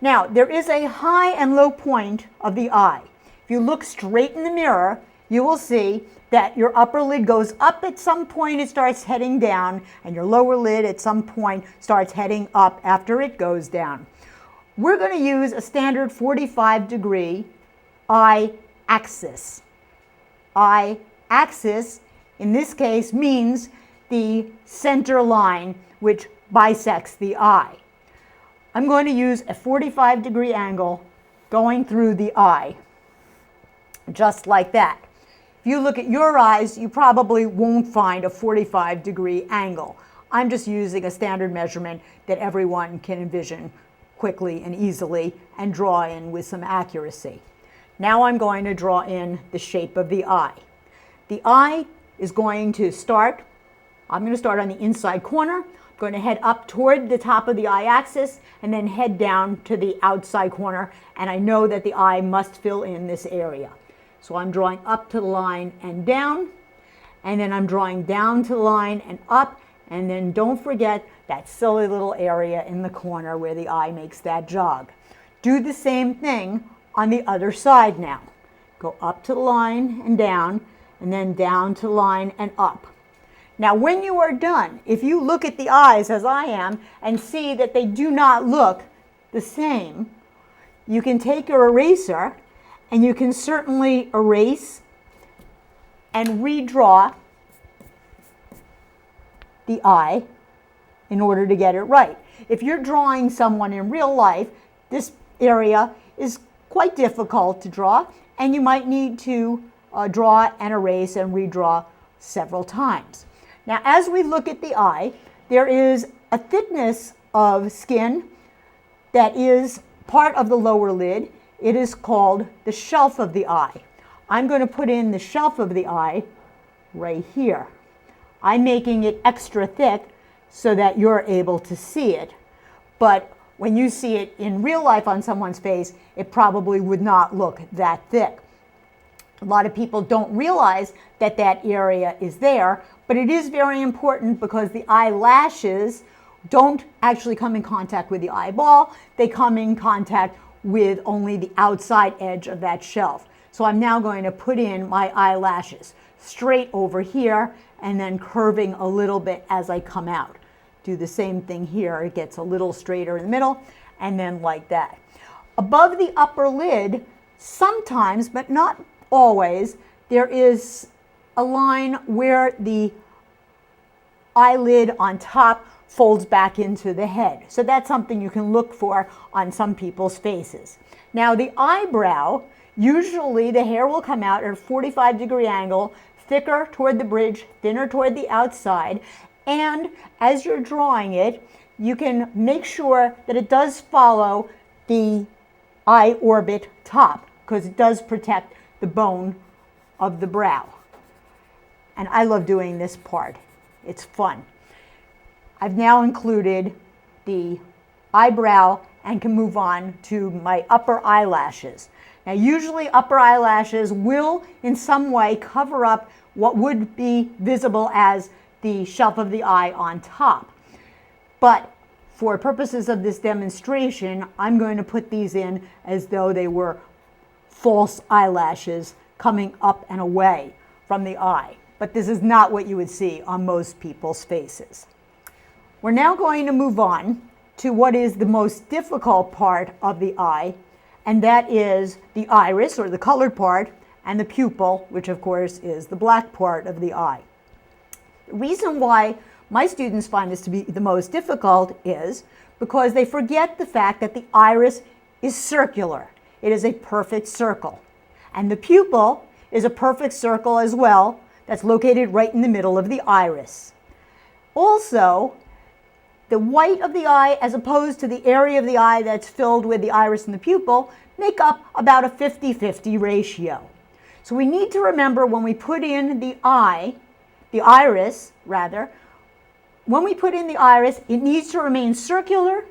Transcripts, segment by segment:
Now, there is a high and low point of the eye. If you look straight in the mirror, you will see that your upper lid goes up at some point, it starts heading down, and your lower lid at some point starts heading up after it goes down. We're going to use a standard 45-degree eye axis. Eye axis, in this case, means the center line which bisects the eye. I'm going to use a 45-degree angle going through the eye, just like that. If you look at your eyes, you probably won't find a 45-degree angle. I'm just using a standard measurement that everyone can envision quickly and easily and draw in with some accuracy. Now I'm going to draw in the shape of the eye. The eye is going to start, I'm going to start on the inside corner. I'm going to head up toward the top of the eye axis and then head down to the outside corner, and I know that the eye must fill in this area. So I'm drawing up to the line and down, and then I'm drawing down to the line and up, and then don't forget that silly little area in the corner where the eye makes that jog. Do the same thing on the other side now. Go up to the line and then down to the line and up. Now when you are done, if you look at the eyes as I am and see that they do not look the same, you can take your eraser and you can certainly erase and redraw the eye in order to get it right. If you're drawing someone in real life, this area is quite difficult to draw, and you might need to draw and erase and redraw several times. Now, as we look at the eye, there is a thickness of skin that is part of the lower lid. It is called the shelf of the eye. I'm going to put in the shelf of the eye right here. I'm making it extra thick so that you're able to see it. But when you see it in real life on someone's face, it probably would not look that thick. A lot of people don't realize that that area is there, but it is very important because the eyelashes don't actually come in contact with the eyeball. They come in contact with only the outside edge of that shelf. So I'm now going to put in my eyelashes straight over here and then curving a little bit as I come out. Do the same thing here. It gets a little straighter in the middle and then like that. Above the upper lid, sometimes, but not always, there is a line where the eyelid on top folds back into the head. So that's something you can look for on some people's faces. Now the eyebrow, usually the hair will come out at a 45-degree angle, thicker toward the bridge, thinner toward the outside, and as you're drawing it, you can make sure that it does follow the eye orbit top, because it does protect the bone of the brow. And I love doing this part. It's fun. I've now included the eyebrow and can move on to my upper eyelashes. Now usually upper eyelashes will in some way cover up what would be visible as the shelf of the eye on top. But for purposes of this demonstration, I'm going to put these in as though they were false eyelashes coming up and away from the eye. But this is not what you would see on most people's faces. We're now going to move on to what is the most difficult part of the eye, and that is the iris, or the colored part, and the pupil, which of course is the black part of the eye. The reason why my students find this to be the most difficult is because they forget the fact that the iris is circular. It is a perfect circle. And the pupil is a perfect circle as well, that's located right in the middle of the iris. Also, the white of the eye as opposed to the area of the eye that's filled with the iris and the pupil make up about a 50-50 ratio. So we need to remember when we put in the iris, when we put in the iris, it needs to remain circular,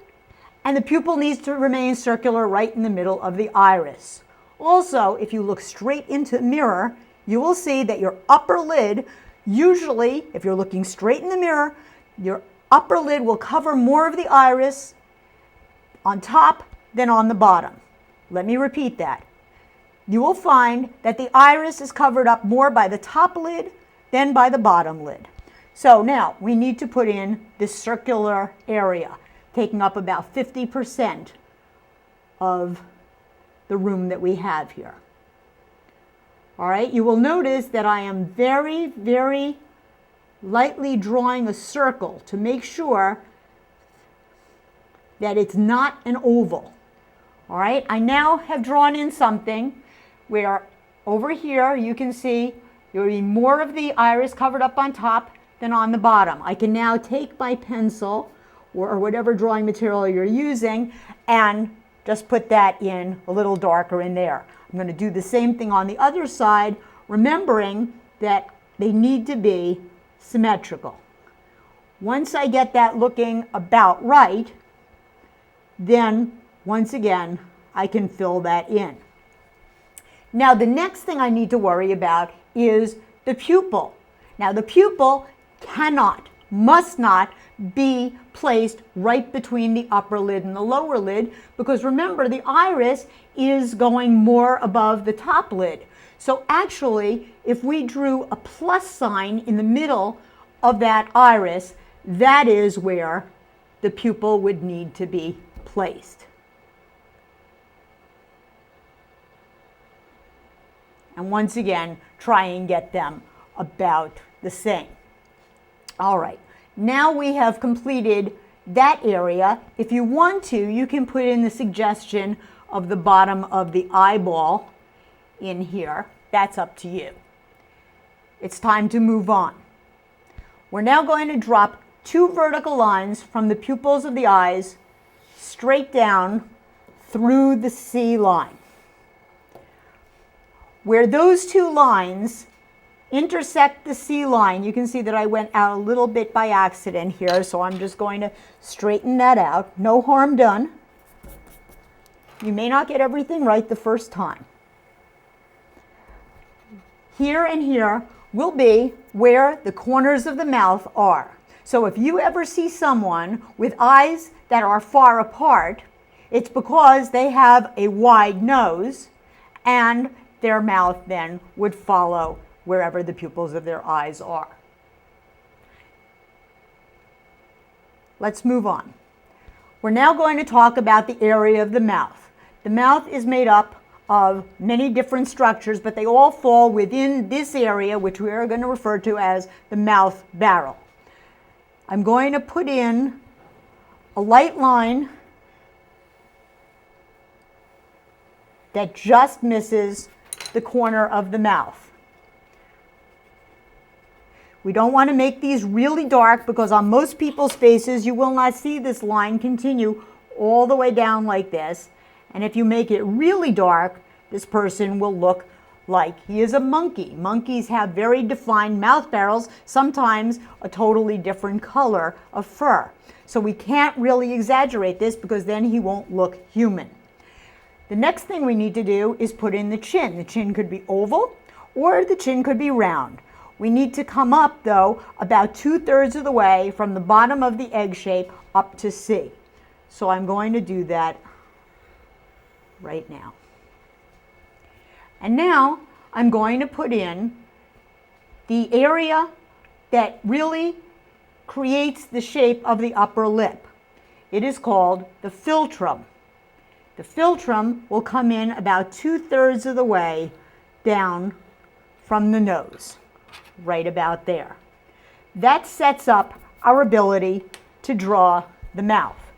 and the pupil needs to remain circular right in the middle of the iris. Also, if you look straight into the mirror, you will see that your upper lid, usually, if you're looking straight in the mirror, your upper lid will cover more of the iris on top than on the bottom. Let me repeat that. You will find that the iris is covered up more by the top lid than by the bottom lid. So now we need to put in this circular area, taking up about 50% of the room that we have here. All right, you will notice that I am very, very lightly drawing a circle to make sure that it's not an oval. All right, I now have drawn in something where over here you can see there will be more of the iris covered up on top than on the bottom. I can now take my pencil or whatever drawing material you're using and just put that in a little darker in there. I'm going to do the same thing on the other side, remembering that they need to be symmetrical. Once I get that looking about right, then once again, I can fill that in. Now the next thing I need to worry about is the pupil. Now the pupil must not be placed right between the upper lid and the lower lid, because remember, the iris is going more above the top lid. So actually, if we drew a plus sign in the middle of that iris, that is where the pupil would need to be placed. And once again, try and get them about the same. All right, now we have completed that area. If you want to, you can put in the suggestion of the bottom of the eyeball in here. That's up to you. It's time to move on. We're now going to drop 2 vertical lines from the pupils of the eyes straight down through the C line. Where those 2 lines intersect the C line, you can see that I went out a little bit by accident here, so I'm just going to straighten that out. No harm done. You may not get everything right the first time. Here and here will be where the corners of the mouth are. So if you ever see someone with eyes that are far apart, it's because they have a wide nose and their mouth then would follow wherever the pupils of their eyes are. Let's move on. We're now going to talk about the area of the mouth. The mouth is made up of many different structures, but they all fall within this area, which we are going to refer to as the mouth barrel. I'm going to put in a light line that just misses the corner of the mouth. We don't want to make these really dark, because on most people's faces you will not see this line continue all the way down like this. And if you make it really dark, this person will look like he is a monkey. Monkeys have very defined mouth barrels, sometimes a totally different color of fur. So we can't really exaggerate this, because then he won't look human. The next thing we need to do is put in the chin. The chin could be oval or the chin could be round. We need to come up, though, about 2/3 of the way from the bottom of the egg shape up to C. So I'm going to do that right now. And now I'm going to put in the area that really creates the shape of the upper lip. It is called the philtrum. The philtrum will come in about 2/3 of the way down from the nose, right about there. That sets up our ability to draw the mouth.